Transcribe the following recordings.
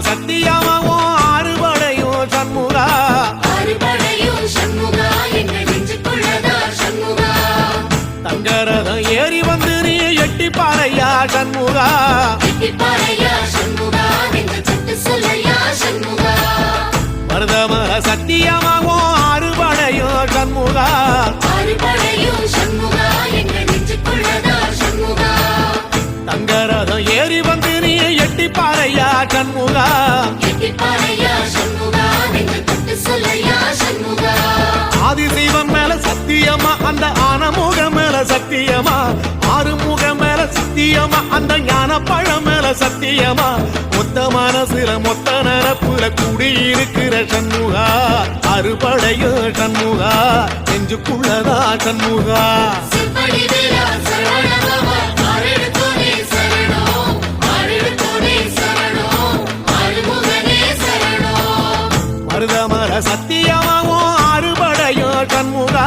சத்தியமாவும் ஆறுபடையும் சண்முகா தங்கரதம் ஏறி வந்து நீ எட்டி பாறையா சண்முகா மருதமர சத்தியமாவும் ஆறுபடையும் சண்முகா தங்கரதம் ஏறி வந்து நீ எட்டி பாறையா சண்முகா ஆதிசைவம் மேல சத்தியமா அந்த ஆனமுகம் மேல சத்தியமா ஆறுமுகம் மேல சத்தியமா அந்த ஞான பழம் மேல சத்தியமா மொத்த மனசுல மொத்த நரப்புல குடியிருக்கிற சண்முகா அறுபடையோ சண்முகா நெஞ்சுக்குள்ளதா சண்முகா மருதமர சத்தியமாவும் ஆறுபடையோ சண்முகா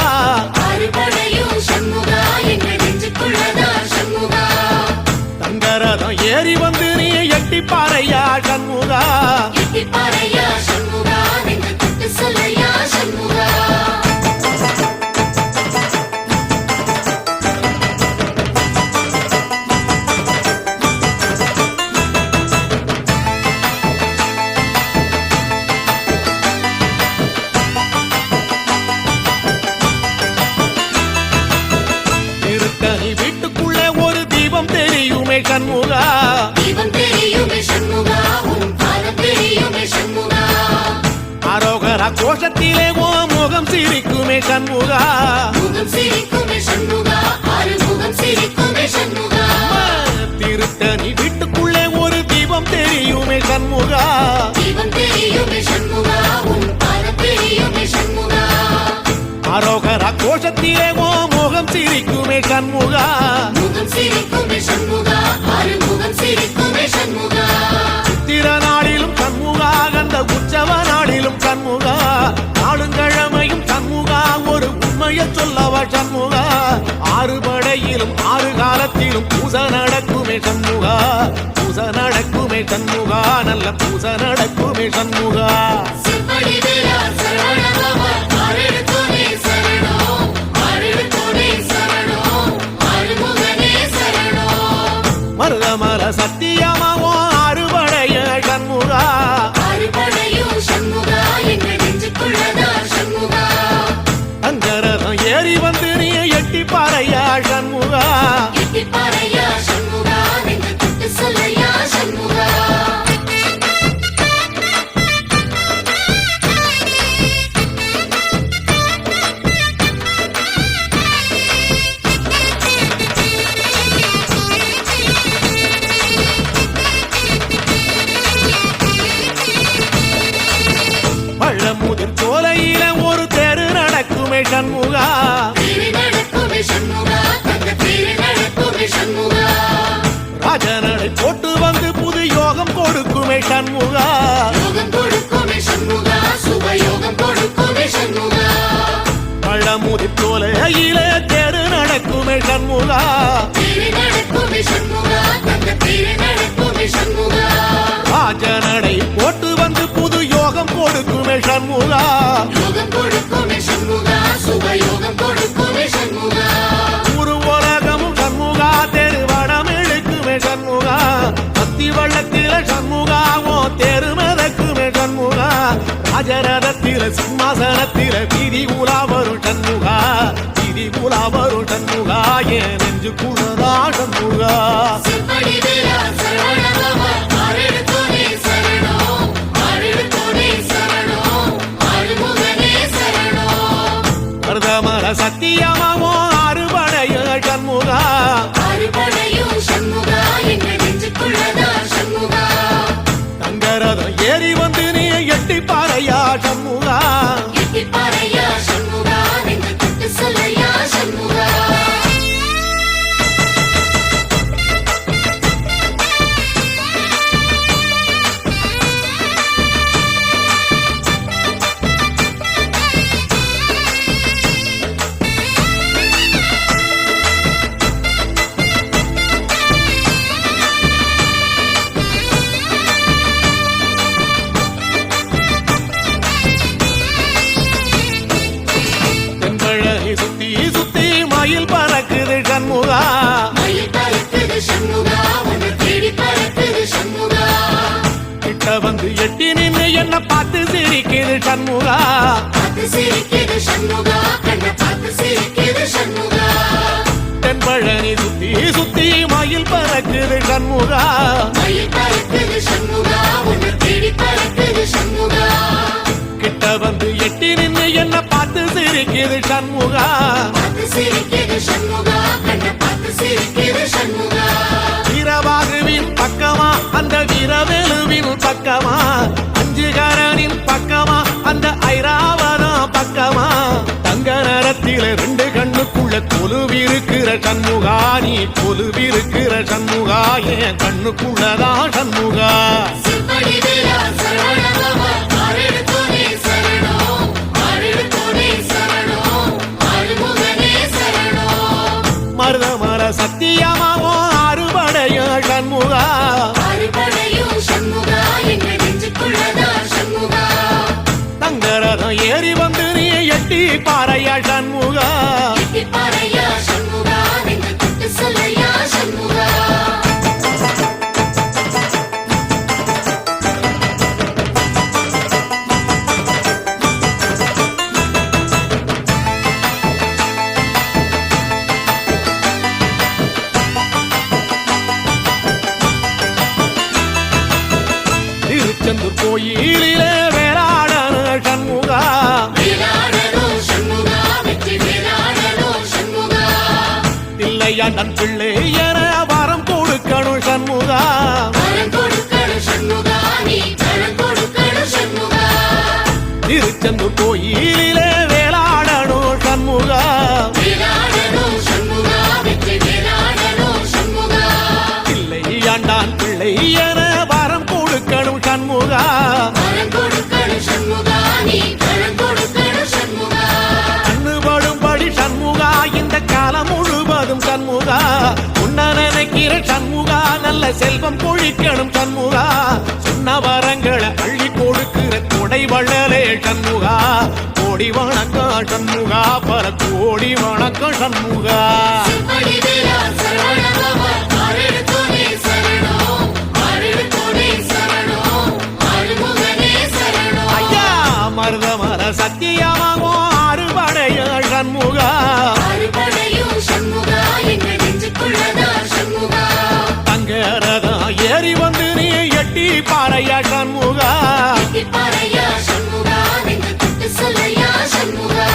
தங்கரதம் ஏறி வந்து நீ எட்டி பாறையா சண்முகா வீட்டுக்குள்ளே ஒரு தீபம் தெரியுமே சண்முகா அரோகரா கோஷத்திலே ஓ முகம் சிரிக்குமே சண்முகா திருத்தணி வீட்டுக்குள்ளே ஒரு தீபம் தெரியுமே சண்முகா அரோகரா கோஷத்திலே ஓ முகம் சிரிக்குமே சண்முகா சித்திர நாளிலும் சண்முகா கந்த உற்சவ நாளிலும் சண்முகா நாளுங்கிழமையும் சண்முகா ஒரு உண்மையை சொல்லவா சண்முகா ஆறுபடையிலும் ஆறு காலத்திலும் பூசை நடக்குமே சண்முகா பூசை நடக்குமே சண்முகா நல்ல பூசை நடக்குமே சண்முகா மருதமர சத்தியமாவும் ஆறுபடைய சண்முகா தங்கரதம் ஏறி வந்து நீ எட்டி பாறையா சண்முகா பழமுதிர் சோலையில ஒரு தெரு நடக்குமே சண்முகா ராஜனடை போட்டு வந்து புது யோகம் கொடுக்குமே சண்முகா பழமுதிர் சோலையில தெரு நடக்குமே சண்முகா ராஜனடை போட்டு வந்து புது யோகம் கொடுக்குமே சண்முகா ஒரு உலகமும் சண்முகா தெருவடம் இழுக்குமே சண்முகா பத்தி வள்ளத்தில சண்முகாவோ தெரு மிதக்குமே சண்முகா ராஜரதத்தில சிம்மாசனத்தில வீதி உலா வரும் சண்முகா வீதி உலா வரும் சண்முகா ஏன் நெஞ்சு குளரா சண்முகா மருதமர சத்தியமாவும் ஆறுபடைய சண்முகா தங்கரதம் ஏறி வந்து நீ எட்டி பாறையா சண்முகா வந்து எட்டி நின்று என்ன பார்த்து சிரிக்குது சண்முகா. பார்த்து சிரிக்குது சண்முகா, கண்ணை பார்த்து சிரிக்குது சண்முகா. தென்பழனி சுத்தி சுத்தி மயில் பறக்குது சண்முகா. மயில் பறக்குது சண்முகா, உன்னை தேடி பறக்குது சண்முகா. கிட்ட வந்து எட்டி நின்று என்ன பார்த்து சிரிக்குது சண்முகா. பார்த்து சிரிக்குது சண்முகா, கண்ணை பார்த்து சிரிக்குது சண்முகா. வீரபாகுவின் பக்கமா அந்த வீரவேலுவின் பக்கமா, அஞ்சுகரனின் பக்கமா அந்த ஐராவதம் பக்கமா, தங்க நேரத்தில ரெண்டு கண்ணுக்குள்ள கொலுவிருக்கிற சண்முகா. நீ கொலுவிருக்கிற சண்முகா, என் கண்ணுக்குள்ளதான் சண்முகா. சிற்படி வீரா சரவணபவா, ஆறெடுத்தோனே சரணம், ஆறெடுத்தோனே சரணம், ஆறுமுகனே சரணம். மருதமர சத்தியமாவோ அறுபடைய சண்முகா. அறுபடையும் சண்முகா, எங்க நெஞ்சுக்குள்ளதா சண்முகா. தங்கரதம் ஏறி வந்து நீ எட்டி பாறையா சண்முகா. எட்டி பாறையா சண்முகா, நெஞ்சு தொட்டு சொல்லையா சண்முகா. திருச்செந்தூர் கோயிலிலே வேளாடன சண்முகா. வேளாடணும் சண்முகா, வெற்றி வேளாடணும் சண்முகா. பிள்ளையாண்டன் பிள்ளை என வரம் கொடுக்கணும் சண்முகா. வரம் கொடுக்கணும் சண்முகா, நீ வரம் கொடுக்கணும் சண்முகா. திருச்செந்தூர் கோயிலிலே வேளாடணும் சண்முகா. வேளாடணும் சண்முகா, வெற்றி வேளாடணும் சண்முகா. பிள்ளையாண்டான் பிள்ளை என வரம் கொடுக்கணும் சண்முகா. வரம் கொடுக்கணும் சண்முகா, நீ வரம் கொடுக்கணும் சண்முகா. கண்ணுபடும்படி சண்முகா, இந்த காலம் முழுவதும் சண்முகா. உன்ன நினைக்கிற சண்முகா, நல்ல செல்வம் பொழிக்கணும் சண்முகா. சொன்ன வரங்களை அள்ளி கொடுக்கிற கொடை வள்ளலே சண்முகா. கோடி வணக்கம் சண்முகா, பல கோடி வணக்கம் சண்முகா. சிற்படி வீரா சரவணபவா, ஆறெடுத்தோனே சரணம், ஆறெடுத்தோனே சரணம், ஆறுமுகனே சரணம். ஐயா மருதமர சத்தியமாவோ அறுபடைய சண்முகா. அறுபடையும் சண்முகா, எங்க நெஞ்சுக்குள்ளதா சண்முகா. தங்கரதம் ஏறி வந்து நீ எட்டி பாறையா சண்முகா. எட்டி பாறையா சண்முகா, நெஞ்சு தொட்டு சொல்லையா சண்முகா.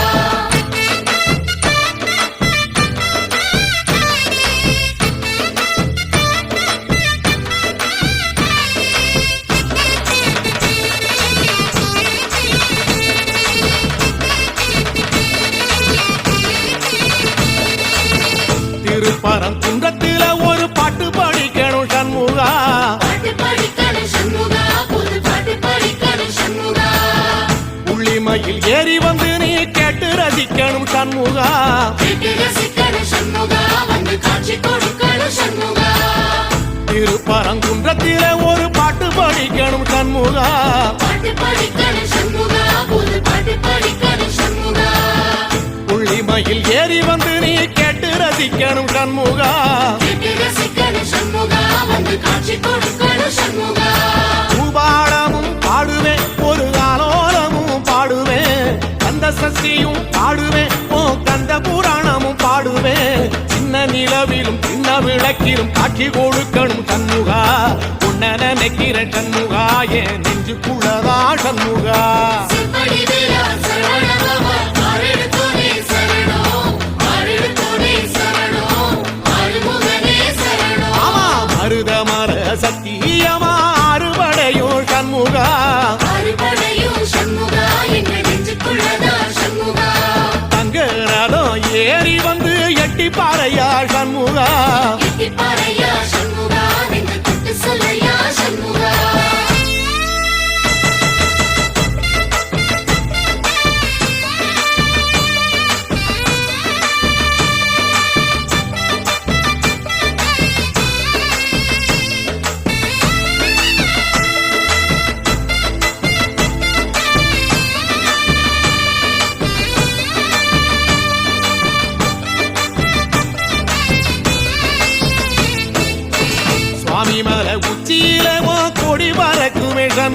திருப்பரங்குன்றத்தில ஒரு பாட்டு படிக்கணும் சண்முகா. பாட்டு படிக்கணும் சண்முகா, புது பாட்டு படிக்கணும் சண்முகா. உள்ளிமையில் ஏறி வந்து நீ கேட்டு ரசிக்கணும் சண்முகா. கேட்டு ரசிக்கணும் சண்முகா, வந்து காட்சி கொடுக்கணும் சண்முகா. திருப்பரங்குன்றத்தில ஒரு பாட்டு படிக்கணும் சண்முகா. பாட்டு படிக்கணும் சண்முகா, புது பாட்டு படிக்கணும் சண்முகா. உள்ளிமையில் ஏறி வந்து நீ கேட்டு ரசிக்கணும் சண்முகா. கேட்டு ரசிக்கணும் சண்முகா, வந்து காட்சி கொடுக்கணும் சண்முகா. பூபாடமும் பாடுவேன், ஒரு ஆலோலமும் பாடுவேன், கந்த சஷ்டியும் பாடுவேன், ஓ கந்த புராணமும் பாடுவேன். சின்ன நிலவிலும் சின்ன விளக்கிலும் காட்சி கொடுக்கணும் சண்முகா. உன்ன நினைக்கிற சண்முகா, என் நெஞ்சுக்குள்ளதா சண்முகா. சிற்படி வீரா சரவணபவா, ஆறெடுத்தோனே சரணம், ஆறெடுத்தோனே சரணம், ஆறுமுகனே சரணம். ஆமா மருதமர சத்தியமா அறுபடையும் சண்முகா. அறுபடையும் சண்முகா, எங்க நெஞ்சுக்குள்ளதா சண்முகா. தங்கரதம் ஏறி வந்து எட்டி பாறையா சண்முகா. எட்டி பாறையா சண்முகா, நெஞ்சு தொட்டு சொல்லையா சண்முகா.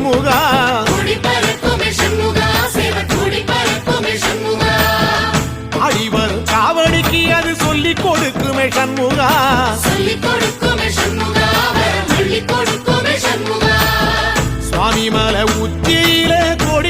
சண்முகா கொடி பறக்குமே சண்முகா சேவை கொடி பறக்குமே சண்முகா ஆடி வரும் காவடிக்கு அது சொல்லி கொடுக்குமே சண்முகா சொல்லிக் கொடுக்குமே சண்முகா வரம் சொல்லிக் கொடுக்குமே சண்முகா சுவாமி மலை உச்சியில கொடி